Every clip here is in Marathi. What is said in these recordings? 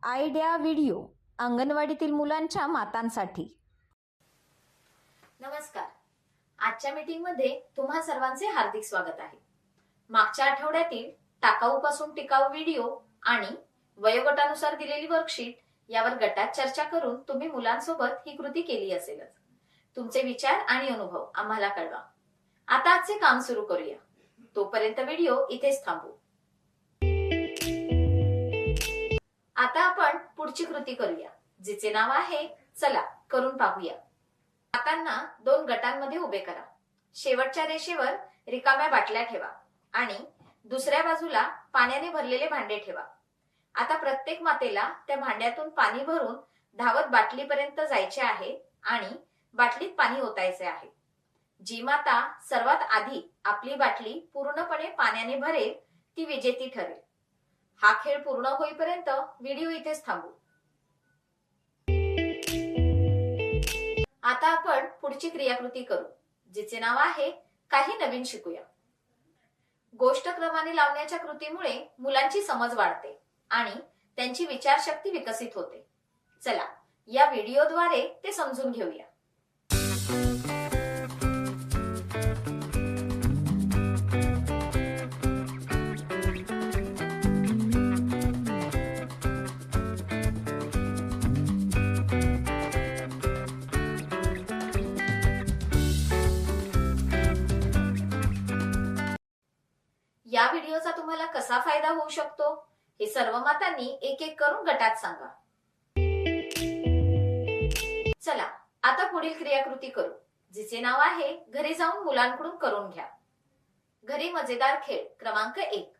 आयडिया व्हिडिओ अंगणवाडीतील मुलांच्या मातांसाठी. नमस्कार. आजच्या मीटिंगमध्ये तुम्हा सर्वांचे हार्दिक स्वागत आहे. मागच्या आठवड्यातील टाकाऊपासून टिकाऊ व्हिडिओ आणि वयोगटानुसार दिलेली वर्कशीट यावर गटात चर्चा करून तुम्ही मुलांसोबत ही कृती केली असेलच. तुमचे विचार आणि अनुभव आम्हाला कळवा. आता आजचे काम सुरू करूया. तोपर्यंत व्हिडिओ इथेच थांबवू. आता आपण पुढची कृती करूया, जिचे नाव आहे चला करून पाहूया. मातांना 2 गटांमध्ये उभे करा. शेवटच्या रेषेवर रिकाम्या बाटल्या ठेवा आणि दुसऱ्या बाजूला पाण्याने भरलेले भांडे ठेवा. आता प्रत्येक मातेला त्या भांड्यातून पाणी भरून धावत बाटलीपर्यंत जायचे आहे आणि बाटलीत पाणी ओतायचे आहे. जी माता सर्वात आधी आपली बाटली पूर्णपणे पाण्याने भरेल ती विजेती ठरेल. हा खेळ पूर्ण होईपर्यंत व्हिडिओ इथेच थांबू. आता आपण पुढची क्रियाकृती करू, जिचे नाव आहे काही नवीन शिकूया. गोष्ट क्रमाने लावण्याच्या कृतीमुळे मुलांची समज वाढते आणि त्यांची विचारशक्ती विकसित होते. चला या व्हिडिओद्वारे ते समजून घेऊया. या व्हिडिओचा तुम्हाला कसा फायदा होऊ शकतो हे सर्व मातांनी एक एक करून गटात सांगा. चला आता पुढील क्रियाकृती करू, जिचे नाव आहे घरी जाऊन मुलांकडून करून घ्या. घरी मजेदार खेळ क्रमांक 1.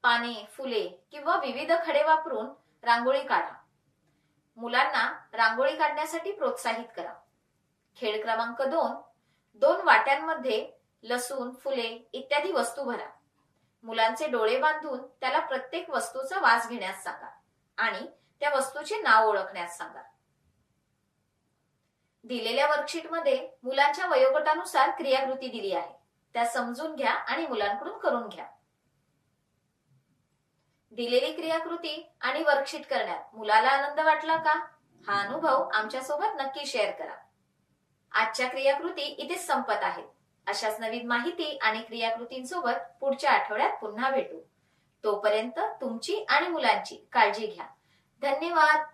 पाने, फुले किंवा विविध खडे वापरून रांगोळी काढा. मुलांना रांगोळी काढण्यासाठी प्रोत्साहित करा. खेळ क्रमांक 2. 2 वाट्यांमध्ये लसूण, फुले इत्यादी वस्तू भरा. मुलांचे डोळे बांधून त्याला प्रत्येक वस्तूचा वास घेण्यास सांगा आणि त्या वस्तूचे नाव ओळखण्यास सांगा. दिलेल्या वर्कशीटमध्ये मुलांच्या वयोगटानुसार क्रियाकृती दिली आहे. त्या समजून घ्या आणि मुलांकडून करून घ्या. दिलेली क्रियाकृती आणि वर्कशीट करण्यात मुलाला आनंद वाटला का? हा अनुभव आमच्यासोबत नक्की शेअर करा. आजच्या क्रियाकृती इथेच संपत आहेत. अशाच नवीन माहिती आणि क्रियाकृतींसोबत पुढच्या आठवड्यात पुन्हा भेटू. तोपर्यंत तुमची आणि मुलांची काळजी घ्या. धन्यवाद.